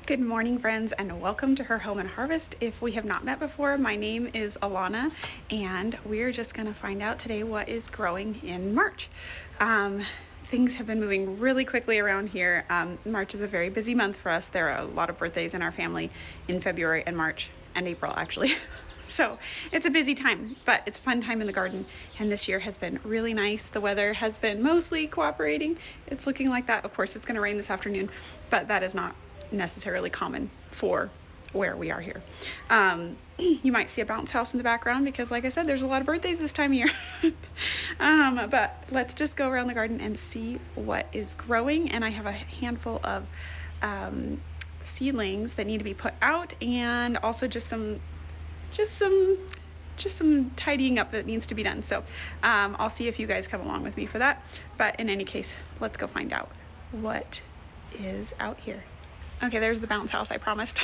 Good morning, friends, and welcome to Her Home and Harvest. If we have not met before, my name is Alana, and we're just going to find out today what is growing in March. Things have been moving really quickly around here. March is a very busy month for us. There are a lot of birthdays in our family in February and March and April, actually. So it's a busy time, but it's a fun time in the garden, and this year has been really nice. The weather has been mostly cooperating. It's looking like that. Of course, it's going to rain this afternoon, but that is not necessarily common for where we are here. You might see a bounce house in the background because, like I said, there's a lot of birthdays this time of year. But let's just go around the garden and see what is growing. And I have a handful of seedlings that need to be put out, and also just some tidying up that needs to be done. So I'll see if you guys come along with me for that. But in any case, let's go find out what is out here. Okay, there's the bounce house I promised.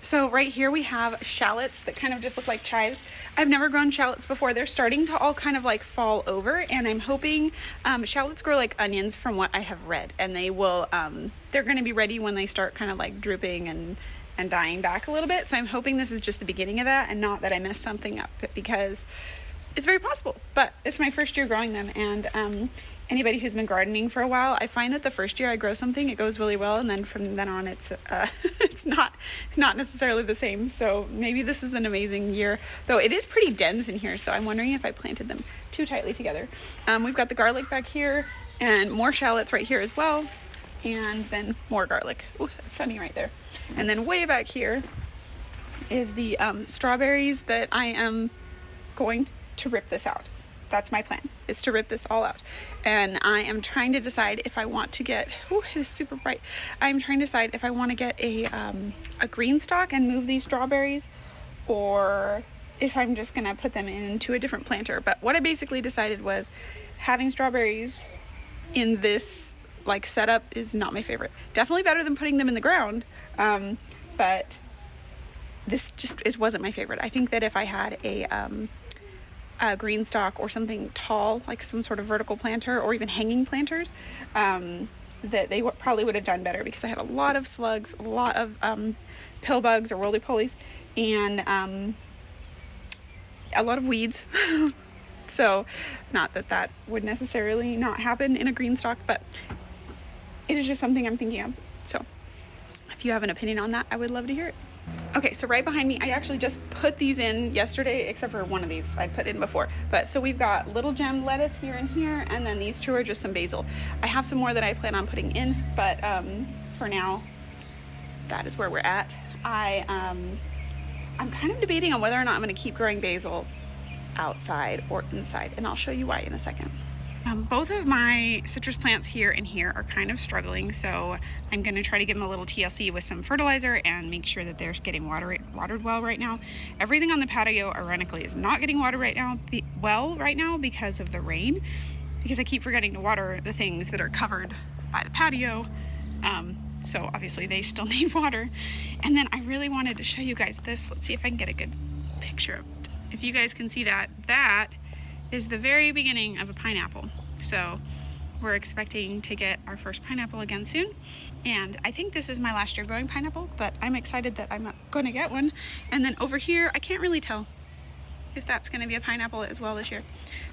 So right here we have shallots that kind of just look like chives. I've never grown shallots before. They're starting to all kind of like fall over, and I'm hoping shallots grow like onions from what I have read, and they will they're going to be ready when they start kind of like drooping and dying back a little bit. So I'm hoping this is just the beginning of that and not that I messed something up, because it's very possible. But it's my first year growing them, and anybody who's been gardening for a while, I find that the first year I grow something, it goes really well, and then from then on it's it's not necessarily the same. So maybe this is an amazing year, though it is pretty dense in here, so I'm wondering if I planted them too tightly together. We've got the garlic back here and more shallots right here as well, and then more garlic. Ooh, it's sunny right there. And then way back here is the strawberries that I am going to rip this out. That's my plan, is to rip this all out. And I am trying to decide if I want to get, oh, it is super bright. I'm trying to decide if I want to get a green stalk and move these strawberries, or if I'm just going to put them into a different planter. But what I basically decided was having strawberries in this like setup is not my favorite. Definitely better than putting them in the ground. But this just wasn't my favorite. I think that if I had a green stalk or something tall, like some sort of vertical planter or even hanging planters, that they probably would have done better, because I had a lot of slugs, a lot of pill bugs or roly-polies, and a lot of weeds. So not that would necessarily not happen in a green stalk, but it is just something I'm thinking of. So if you have an opinion on that, I would love to hear it. Okay, so right behind me, I actually just put these in yesterday, except for one of these I put in before. But so we've got little gem lettuce here and here, and then these two are just some basil. I have some more that I plan on putting in, but for now, that is where we're at. I'm kind of debating on whether or not I'm going to keep growing basil outside or inside, and I'll show you why in a second. Both of my citrus plants here and here are kind of struggling, so I'm going to try to give them a little TLC with some fertilizer and make sure that they're getting watered well right now. Everything on the patio, ironically, is not getting watered right now because of the rain, because I keep forgetting to water the things that are covered by the patio. So obviously they still need water. And then I really wanted to show you guys this. Let's see if I can get a good picture of it. If you guys can see that, that is the very beginning of a pineapple. So we're expecting to get our first pineapple again soon. And I think this is my last year growing pineapple, but I'm excited that I'm going to get one. And then over here, I can't really tell if that's going to be a pineapple as well this year,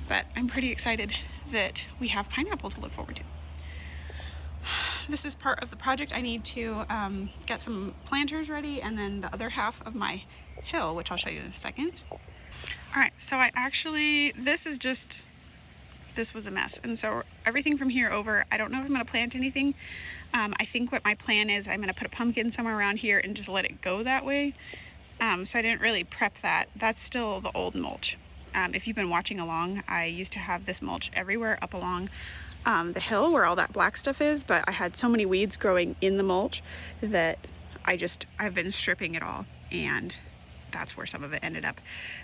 but I'm pretty excited that we have pineapple to look forward to. This is part of the project. I need to get some planters ready, and then the other half of my hill, which I'll show you in a second. All right, so this was a mess. And so everything from here over, I don't know if I'm gonna plant anything. I think what my plan is, I'm gonna put a pumpkin somewhere around here and just let it go that way. So I didn't really prep that. That's still the old mulch. If you've been watching along, I used to have this mulch everywhere up along the hill where all that black stuff is, but I had so many weeds growing in the mulch that I've been stripping it all, and that's where some of it ended up.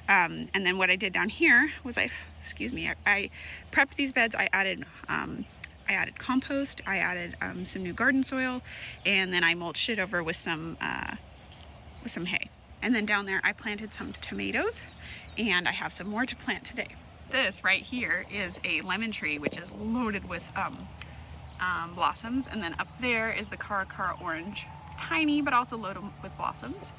And then what I did down here was I prepped these beds. I added compost, I added some new garden soil, and then I mulched it over with some hay. And then down there I planted some tomatoes, and I have some more to plant today. This right here is a lemon tree, which is loaded with blossoms, and then up there is the Cara orange, tiny but also loaded with blossoms.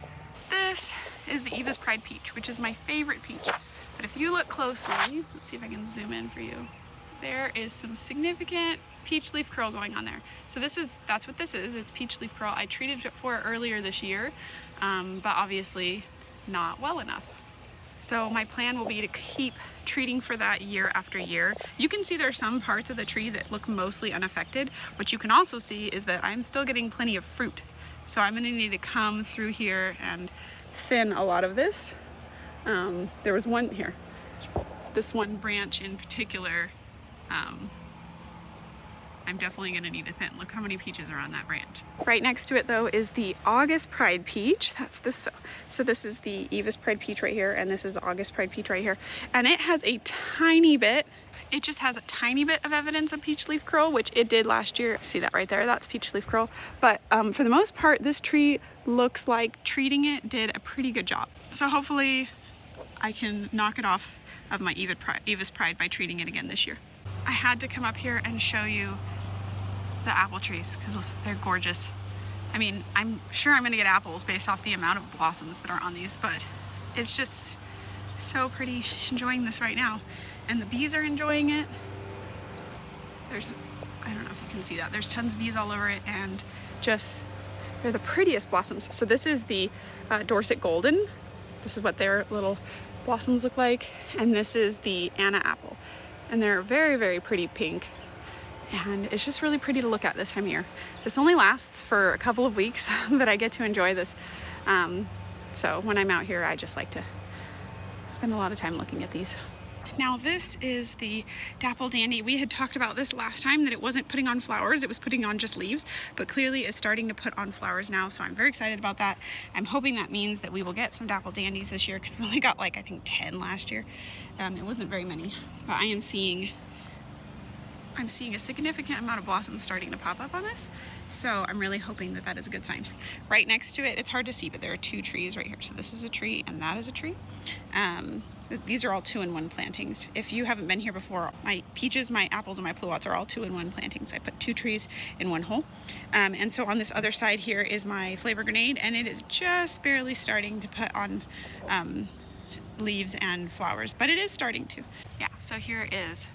This is the Eva's Pride peach, which is my favorite peach. But if you look closely, let's see if I can zoom in for you. There is some significant peach leaf curl going on there. So that's what this is. It's peach leaf curl. I treated it for it earlier this year, but obviously not well enough. So my plan will be to keep treating for that year after year. You can see there are some parts of the tree that look mostly unaffected. What you can also see is that I'm still getting plenty of fruit. So I'm gonna need to come through here and thin a lot of this. There was one here, this one branch in particular, I'm definitely gonna need to thin. Look how many peaches are on that branch. Right next to it though is the August Pride peach. That's this. So this is the Eva's Pride peach right here, and this is the August Pride peach right here. And it has a tiny bit, it just has a tiny bit of evidence of peach leaf curl, which it did last year. See that right there? That's peach leaf curl. But for the most part, this tree looks like treating it did a pretty good job. So hopefully I can knock it off of my Eva's Pride by treating it again this year. I had to come up here and show you the apple trees because they're gorgeous. I mean, I'm sure I'm gonna get apples based off the amount of blossoms that are on these, but it's just so pretty enjoying this right now. And the bees are enjoying it. I don't know if you can see that. There's tons of bees all over it, and just, they're the prettiest blossoms. So this is the Dorset Golden. This is what their little blossoms look like. And this is the Anna apple. And they're very, very pretty pink. And it's just really pretty to look at this time of year. This only lasts for a couple of weeks that I get to enjoy this. So when I'm out here, I just like to spend a lot of time looking at these. Now this is the Dapple Dandy. We had talked about this last time, that it wasn't putting on flowers, it was putting on just leaves, but clearly it's starting to put on flowers now, so I'm very excited about that. I'm hoping that means that we will get some Dapple Dandies this year, because we only got like, I think 10 last year. It wasn't very many, but I'm seeing a significant amount of blossoms starting to pop up on this. So I'm really hoping that that is a good sign. Right next to it, it's hard to see, but there are two trees right here. So this is a tree and that is a tree. These are all 2-in-1 plantings. If you haven't been here before, my peaches, my apples, and my pluots are all 2-in-1 plantings. I put 2 trees in one hole. And so on this other side here is my flavor grenade, and it is just barely starting to put on leaves and flowers, but it is starting to. Yeah, so here is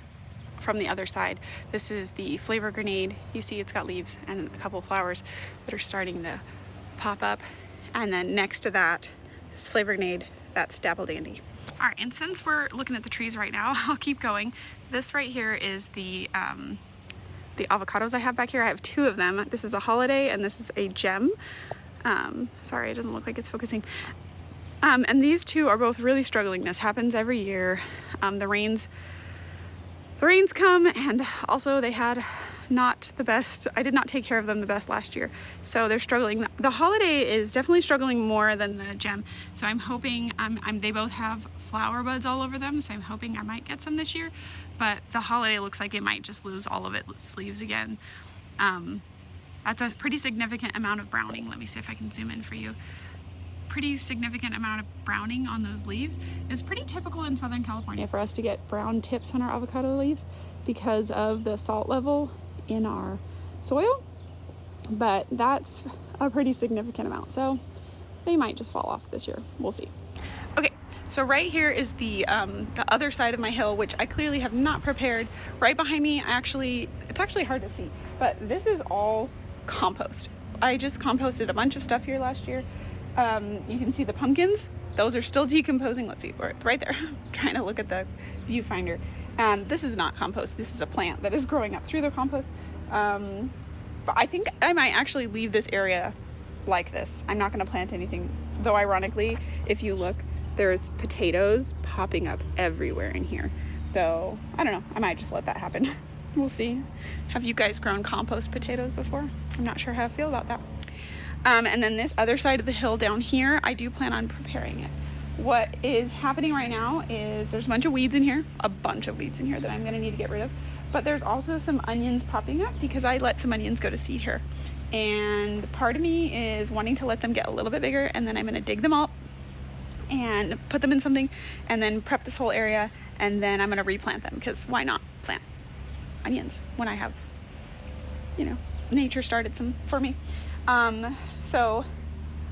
from the other side. This is the flavor grenade. You see it's got leaves and a couple of flowers that are starting to pop up. And then next to that, this flavor grenade, that's Dapple Dandy. All right, and since we're looking at the trees right now, I'll keep going. This right here is the avocados I have back here. I have 2 of them. This is a holiday and this is a gem. Sorry, it doesn't look like it's focusing. And these 2 are both really struggling. This happens every year. The rains come, and also they had not the best, I did not take care of them the best last year, so they're struggling. The holiday is definitely struggling more than the gem, so I'm hoping, they both have flower buds all over them, so I'm hoping I might get some this year, but the holiday looks like it might just lose all of its leaves again. That's a pretty significant amount of browning. Let me see if I can zoom in for you. Pretty significant amount of browning on those leaves. It's pretty typical in Southern California for us to get brown tips on our avocado leaves because of the salt level in our soil, but that's a pretty significant amount, so they might just fall off this year. We'll see. Okay, so right here is the other side of my hill, which I clearly have not prepared. Right behind me, it's actually hard to see, but this is all compost. I just composted a bunch of stuff here last year. You can see the pumpkins. Those are still decomposing. Let's see, right there. I'm trying to look at the viewfinder. This is not compost. This is a plant that is growing up through the compost. But I think I might actually leave this area like this. I'm not going to plant anything. Though ironically, if you look, there's potatoes popping up everywhere in here. So I don't know. I might just let that happen. We'll see. Have you guys grown compost potatoes before? I'm not sure how I feel about that. And then this other side of the hill down here, I do plan on preparing it. What is happening right now is there's a bunch of weeds in here, that I'm going to need to get rid of. But there's also some onions popping up because I let some onions go to seed here. And part of me is wanting to let them get a little bit bigger, and then I'm going to dig them up and put them in something and then prep this whole area, and then I'm going to replant them because why not plant onions when I have you know, nature started some for me. So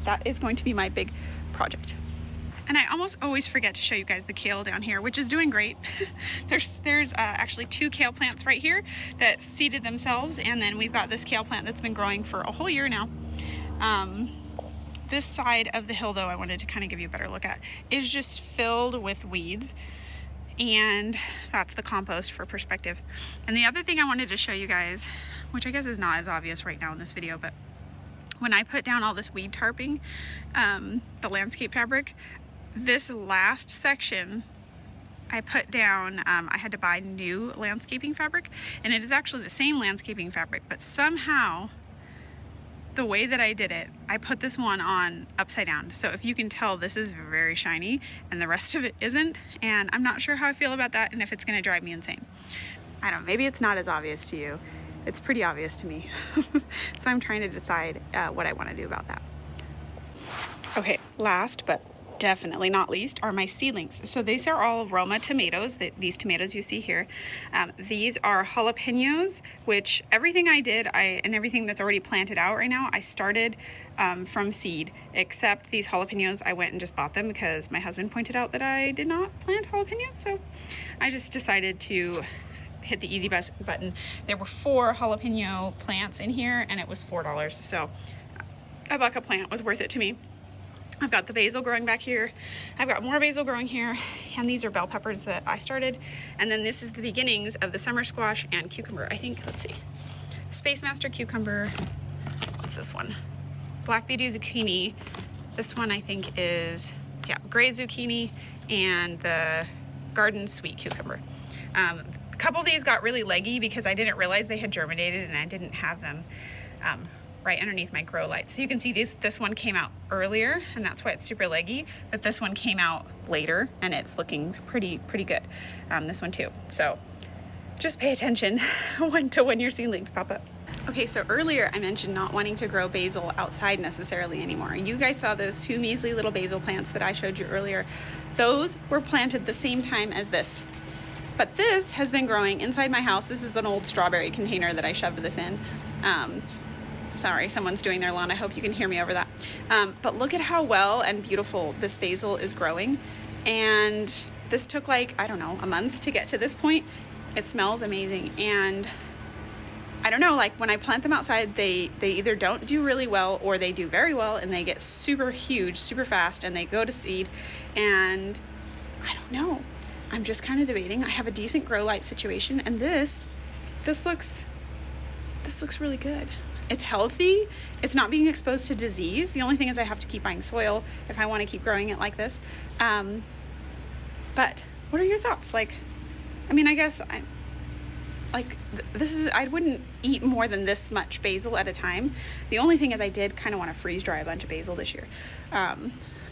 that is going to be my big project. And I almost always forget to show you guys the kale down here, which is doing great. there's actually 2 kale plants right here that seeded themselves, and then we've got this kale plant that's been growing for a whole year now. This side of the hill, though, I wanted to kind of give you a better look at, is just filled with weeds, and that's the compost for perspective. And the other thing I wanted to show you guys, which I guess is not as obvious right now in this video, but when I put down all this weed tarping, the landscape fabric, this last section I put down, I had to buy new landscaping fabric, and it is actually the same landscaping fabric, but somehow the way that I did it, I put this one on upside down. So if you can tell, this is very shiny and the rest of it isn't, and I'm not sure how I feel about that and if it's gonna drive me insane. I don't know, maybe it's not as obvious to you. It's pretty obvious to me. So I'm trying to decide what I want to do about that. Okay, last but definitely not least are my seedlings. So these are all Roma tomatoes, these tomatoes you see here. These are jalapenos, which everything I did, and everything that's already planted out right now, I started from seed, except these jalapenos, I went and just bought them because my husband pointed out that I did not plant jalapenos. So I just decided to hit the easy button. There were 4 jalapeno plants in here and it was $4. So a buck plant was worth it to me. I've got the basil growing back here. I've got more basil growing here, and these are bell peppers that I started. And then this is the beginnings of the summer squash and cucumber. I think, let's see, Space Master cucumber. What's this one? Black beety zucchini. This one I think is, yeah, gray zucchini, and the garden sweet cucumber. A couple of these got really leggy because I didn't realize they had germinated and I didn't have them right underneath my grow light. So you can see this one came out earlier and that's why it's super leggy, but this one came out later and it's looking pretty good. This one too. So just pay attention when your seedlings pop up. Okay, so earlier I mentioned not wanting to grow basil outside necessarily anymore. You guys saw those 2 measly little basil plants that I showed you earlier. Those were planted the same time as this. But this has been growing inside my house. This is an old strawberry container that I shoved this in. Sorry, someone's doing their lawn. I hope you can hear me over that. But look at how well and beautiful this basil is growing. And this took like, I don't know, a month to get to this point. It smells amazing. And I don't know, like when I plant them outside, they either don't do really well or they do very well and they get super huge, super fast, and they go to seed. And I don't know. I'm just kind of debating. I have a decent grow light situation, and this looks really good. It's healthy. It's not being exposed to disease. The only thing is I have to keep buying soil if I want to keep growing it like this. But what are your thoughts? Like, I mean, I guess I wouldn't eat more than this much basil at a time. The only thing is I did kind of want to freeze dry a bunch of basil this year.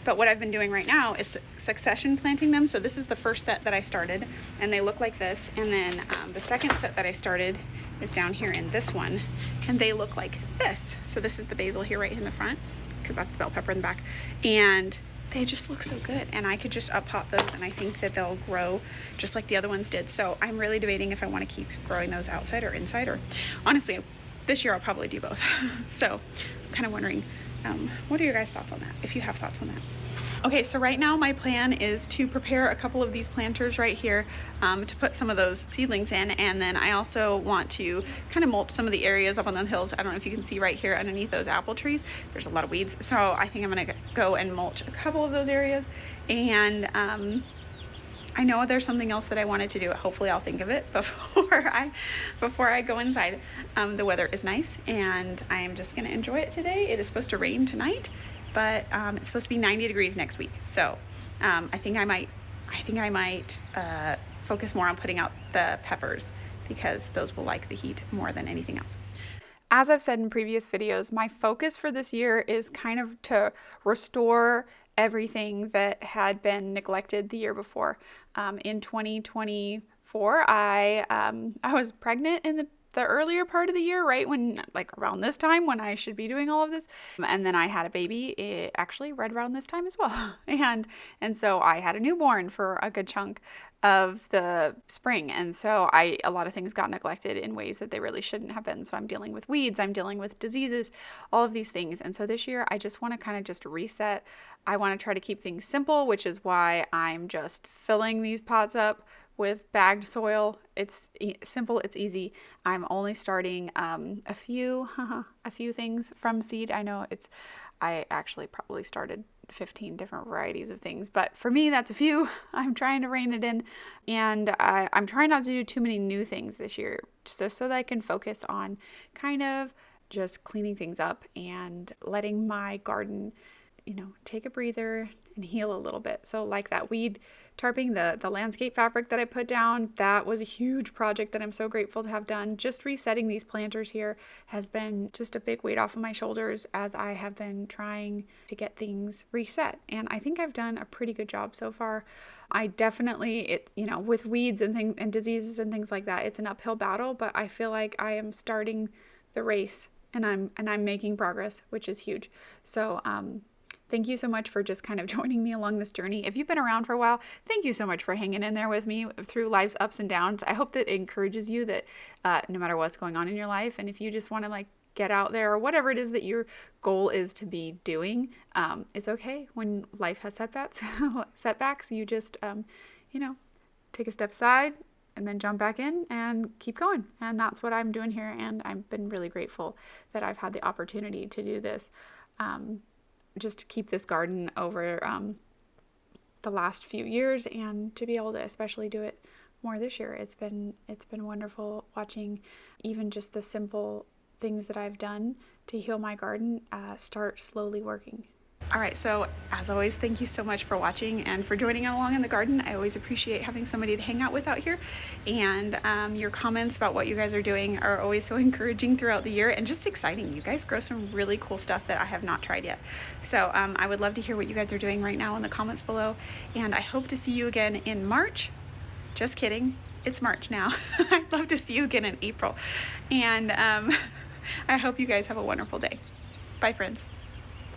But what I've been doing right now is succession planting them. So this is the first set that I started, and they look like this. And then the second set that I started is down here in this one, and they look like this. So this is the basil here right in the front, because that's the bell pepper in the back. And they just look so good, and I could just up-pot those, and I think that they'll grow just like the other ones did. So I'm really debating if I want to keep growing those outside or inside, or honestly, this year I'll probably do both. So I'm kind of wondering, what are your guys' thoughts on that, if you have thoughts on that? Okay, so right now my plan is to prepare a couple of these planters right here to put some of those seedlings in, and then I also want to kind of mulch some of the areas up on the hills. I don't know if you can see right here underneath those apple trees, there's a lot of weeds, so I think I'm gonna go and mulch a couple of those areas. And I know there's something else that I wanted to do. Hopefully I'll think of it before I go inside. The weather is nice and I am just gonna enjoy it today. It is supposed to rain tonight, but it's supposed to be 90 degrees next week. So I think I might focus more on putting out the peppers because those will like the heat more than anything else. As I've said in previous videos, my focus for this year is kind of to restore everything that had been neglected the year before. In 2024, I was pregnant in the the earlier part of the year, right when, like around this time when I should be doing all of this. And then I had a baby, actually right around this time as well. And so I had a newborn for a good chunk of the spring. And so a lot of things got neglected in ways that they really shouldn't have been. So I'm dealing with weeds, I'm dealing with diseases, all of these things. And so this year I just want to kind of just reset. I want to try to keep things simple, which is why I'm just filling these pots up with bagged soil. It's simple, it's easy. I'm only starting a few things from seed. I know I actually probably started 15 different varieties of things, but for me that's a few. I'm trying to rein it in, and I'm trying not to do too many new things this year, so that I can focus on kind of just cleaning things up and letting my garden, take a breather and heal a little bit. So like that weed tarping, the landscape fabric that I put down, that was a huge project that I'm so grateful to have done. Just resetting these planters here has been just a big weight off of my shoulders as I have been trying to get things reset. And I think I've done a pretty good job so far. I definitely, with weeds and things and diseases and things like that, it's an uphill battle, but I feel like I am starting the race and I'm making progress, which is huge. So, thank you so much for just kind of joining me along this journey. If you've been around for a while, thank you so much for hanging in there with me through life's ups and downs. I hope that it encourages you that no matter what's going on in your life, and if you just want to get out there or whatever it is that your goal is to be doing, it's okay when life has setbacks. You just, take a step aside and then jump back in and keep going. And that's what I'm doing here. And I've been really grateful that I've had the opportunity to do this. Just to keep this garden over the last few years, and to be able to especially do it more this year. It's been wonderful watching even just the simple things that I've done to heal my garden start slowly working. All right, so as always, thank you so much for watching and for joining along in the garden. I always appreciate having somebody to hang out with out here, and your comments about what you guys are doing are always so encouraging throughout the year and just exciting. You guys grow some really cool stuff that I have not tried yet. So I would love to hear what you guys are doing right now in the comments below, and I hope to see you again in March. Just kidding, it's March now. I'd love to see you again in April, and I hope you guys have a wonderful day. Bye, friends.